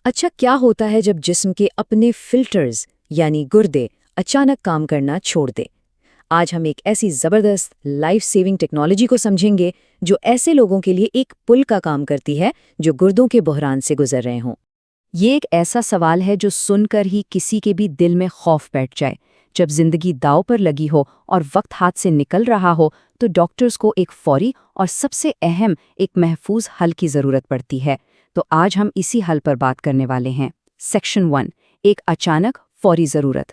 اچھا، کیا ہوتا ہے جب جسم کے اپنے فلٹرز یعنی گردے اچانک کام کرنا چھوڑ دے؟ آج ہم ایک ایسی زبردست لائف سیونگ ٹیکنالوجی کو سمجھیں گے جو ایسے لوگوں کے لیے ایک پل کا کام کرتی ہے جو گردوں کے بحران سے گزر رہے ہوں۔ یہ ایک ایسا سوال ہے جو سن کر ہی کسی کے بھی دل میں خوف بیٹھ جائے۔ جب زندگی داؤ پر لگی ہو اور وقت ہاتھ سے نکل رہا ہو تو ڈاکٹرز کو ایک فوری اور سب سے اہم ایک محفوظ حل کی ضرورت پڑتی ہے۔ تو آج ہم اسی حل پر بات کرنے والے ہیں۔ سیکشن 1، ایک اچانک فوری ضرورت۔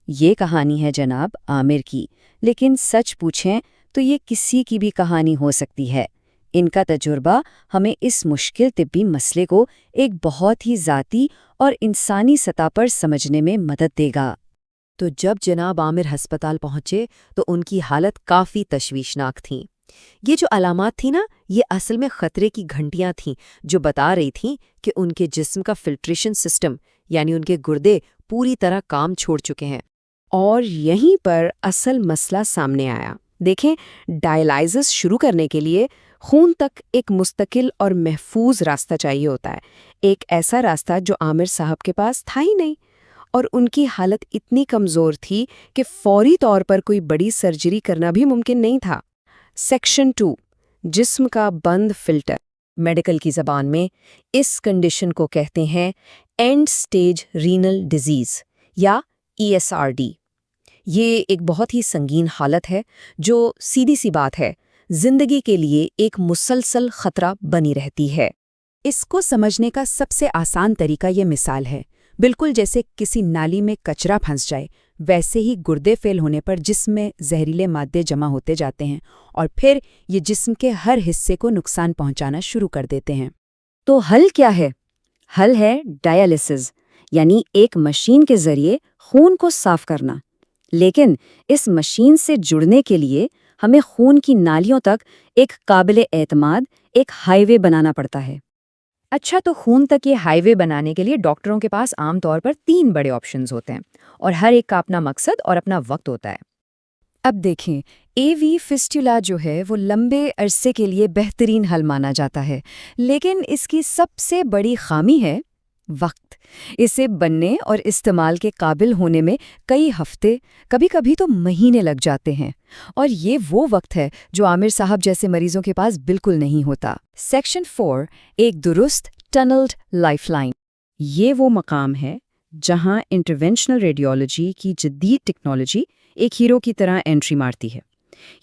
یہ کہانی ہے جناب عامر کی، لیکن سچ پوچھیں تو یہ کسی کی بھی کہانی ہو سکتی ہے۔ ان کا تجربہ ہمیں اس مشکل طبی مسئلے کو ایک بہت ہی ذاتی اور انسانی سطح پر سمجھنے میں مدد دے گا۔ تو جب جناب عامر ہسپتال پہنچے تو ان کی حالت کافی تشویشناک تھیں۔ یہ جو علامات تھیں نا، یہ اصل میں خطرے کی گھنٹیاں تھیں جو بتا رہی تھیں کہ ان کے جسم کا فلٹریشن سسٹم یعنی ان کے گردے پوری طرح کام چھوڑ چکے ہیں۔ اور یہیں پر اصل مسئلہ سامنے آیا۔ دیکھیں، ڈائلائزس شروع کرنے کے لیے خون تک ایک مستقل اور محفوظ راستہ چاہیے ہوتا ہے، ایک ایسا راستہ جو عامر صاحب کے پاس تھا ہی نہیں، اور ان کی حالت اتنی کمزور تھی کہ فوری طور پر کوئی بڑی سرجری کرنا بھی ممکن نہیں تھا۔ سیکشن 2، جسم کا بند فلٹر۔ میڈیکل کی زبان میں اس کنڈیشن کو کہتے ہیں اینڈ سٹیج رینل ڈیزیز یا ESRD۔ یہ ایک بہت ہی سنگین حالت ہے جو سیدھی سی بات ہے زندگی کے لیے ایک مسلسل خطرہ بنی رہتی ہے۔ اس کو سمجھنے کا سب سے آسان طریقہ یہ مثال ہے، بالکل جیسے کسی نالی میں کچرا پھنس جائے، ویسے ہی گردے فیل ہونے پر جسم میں زہریلے مادے جمع ہوتے جاتے ہیں اور پھر یہ جسم کے ہر حصے کو نقصان پہنچانا شروع کر دیتے ہیں۔ تو حل کیا ہے؟ حل ہے ڈائیالسس، یعنی ایک مشین کے ذریعے خون کو صاف کرنا۔ لیکن اس مشین سے جڑنے کے لیے ہمیں خون کی نالیوں تک ایک قابل اعتماد ایک ہائی وے بنانا پڑتا ہے۔ اچھا، تو خون تک یہ ہائی وے بنانے کے لیے ڈاکٹروں کے پاس عام طور پر 3 بڑے آپشنز ہوتے ہیں، اور ہر ایک کا اپنا مقصد اور اپنا وقت ہوتا ہے۔ اب دیکھیں، AV فسٹولا جو ہے وہ لمبے عرصے کے لیے بہترین حل مانا جاتا ہے، لیکن اس کی سب سے بڑی خامی ہے وقت۔ اسے بننے اور استعمال کے قابل ہونے میں کئی ہفتے، کبھی کبھی تو مہینے لگ جاتے ہیں، اور یہ وہ وقت ہے جو عامر صاحب جیسے مریضوں کے پاس بالکل نہیں ہوتا۔ سیکشن 4، ایک درست ٹنلڈ لائف لائن۔ یہ وہ مقام ہے جہاں انٹرونشنل ریڈیولوجی کی جدید ٹیکنالوجی ایک ہیرو کی طرح انٹری مارتی ہے۔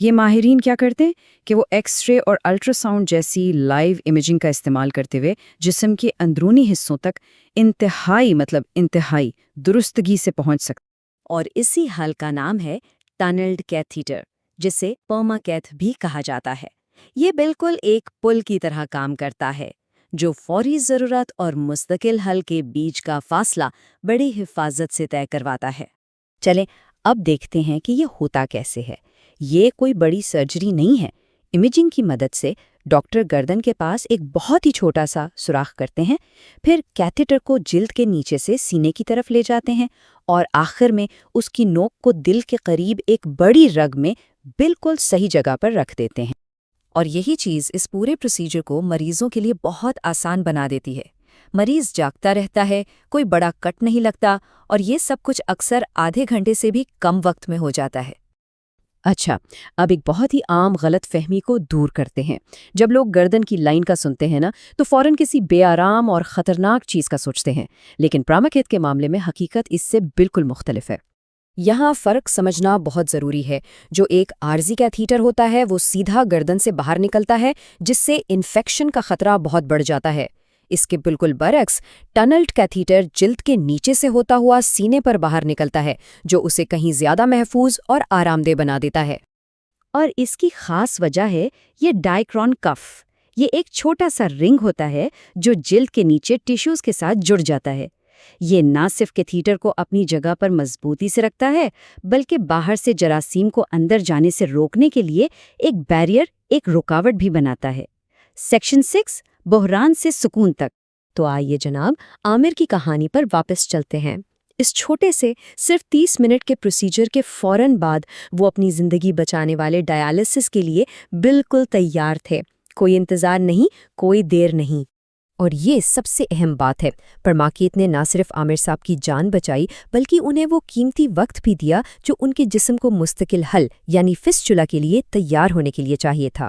یہ ماہرین کیا کرتے ہیں کہ وہ ایکس رے اور الٹرا ساؤنڈ جیسی لائیو امیجنگ کا استعمال کرتے ہوئے جسم کے اندرونی حصوں تک انتہائی درستگی سے پہنچ سکتے، اور اسی حل کا نام ہے ٹنلڈ کیتھیٹر، جسے پرماکیتھ بھی کہا جاتا ہے۔ یہ بالکل ایک پل کی طرح کام کرتا ہے جو فوری ضرورت اور مستقل حل کے بیچ کا فاصلہ بڑی حفاظت سے طے کرواتا ہے۔ چلیں اب دیکھتے ہیں کہ یہ ہوتا کیسے ہے۔ یہ کوئی بڑی سرجری نہیں ہے۔ امیجنگ کی مدد سے ڈاکٹر گردن کے پاس ایک بہت ہی چھوٹا سا سوراخ کرتے ہیں، پھر کیتھیٹر کو جلد کے نیچے سے سینے کی طرف لے جاتے ہیں اور آخر میں اس کی نوک کو دل کے قریب ایک بڑی رگ میں بالکل صحیح جگہ پر رکھ دیتے ہیں۔ اور یہی چیز اس پورے پروسیجر کو مریضوں کے لیے بہت آسان بنا دیتی ہے۔ مریض جاگتا رہتا ہے، کوئی بڑا کٹ نہیں لگتا، اور یہ سب کچھ اکثر آدھے گھنٹے سے بھی کم وقت میں ہو جاتا ہے۔ اچھا، اب ایک بہت ہی عام غلط فہمی کو دور کرتے ہیں۔ جب لوگ گردن کی لائن کا سنتے ہیں نا تو فوراً کسی بے آرام اور خطرناک چیز کا سوچتے ہیں، لیکن پرماکیتھ کے معاملے میں حقیقت اس سے بالکل مختلف ہے۔ یہاں فرق سمجھنا بہت ضروری ہے۔ جو ایک عارضی کیتھیٹر ہوتا ہے وہ سیدھا گردن سے باہر نکلتا ہے، جس سے انفیکشن کا خطرہ بہت بڑھ جاتا ہے۔ اس کے بالکل برعکس ٹنلڈ کیتھیٹر جلد کے نیچے سے ہوتا ہوا سینے پر باہر نکلتا ہے، جو اسے کہیں زیادہ محفوظ اور آرام دہ بنا دیتا ہے۔ اور اس کی خاص وجہ ہے یہ ڈائیکرون کف۔ یہ ایک چھوٹا سا رنگ ہوتا ہے جو جلد کے نیچے ٹیشوز کے ساتھ جڑ جاتا ہے۔ یہ نہ صرف کیتھیٹر کو اپنی جگہ پر مضبوطی سے رکھتا ہے، بلکہ باہر سے جراثیم کو اندر جانے سے روکنے کے لیے ایک بیریئر، ایک رکاوٹ بھی بناتا ہے۔ سیکشن 6، بحران سے سکون تک۔ تو آئیے جناب عامر کی کہانی پر واپس چلتے ہیں۔ اس چھوٹے سے صرف 30 منٹ کے پروسیجر کے فوراً بعد وہ اپنی زندگی بچانے والے ڈائیالسس کے لیے بالکل تیار تھے۔ کوئی انتظار نہیں، کوئی دیر نہیں۔ اور یہ سب سے اہم بات ہے، پرماکیت نے نہ صرف عامر صاحب کی جان بچائی بلکہ انہیں وہ قیمتی وقت بھی دیا جو ان کے جسم کو مستقل حل یعنی فسچولا کے لیے تیار ہونے کے لیے چاہیے تھا۔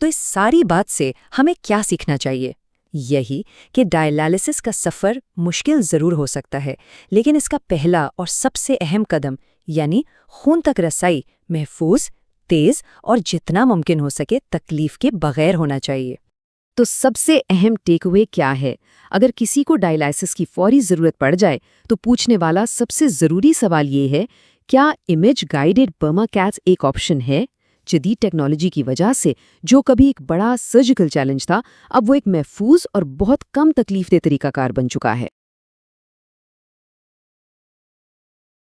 تو اس ساری بات سے ہمیں کیا سیکھنا چاہیے؟ یہی کہ ڈائلائسس کا سفر مشکل ضرور ہو سکتا ہے، لیکن اس کا پہلا اور سب سے اہم قدم یعنی خون تک رسائی محفوظ، تیز اور جتنا ممکن ہو سکے تکلیف کے بغیر ہونا چاہیے۔ تو سب سے اہم ٹیک اوے کیا ہے؟ اگر کسی کو ڈائلائسس کی فوری ضرورت پڑ جائے تو پوچھنے والا سب سے ضروری سوال یہ ہے، کیا امیج گائیڈڈ پرماکیٹس ایک آپشن ہے؟ جدید ٹیکنالوجی کی وجہ سے جو کبھی ایک بڑا سرجیکل چیلنج تھا، اب وہ ایک محفوظ اور بہت کم تکلیف دہ طریقہ کار بن چکا ہے۔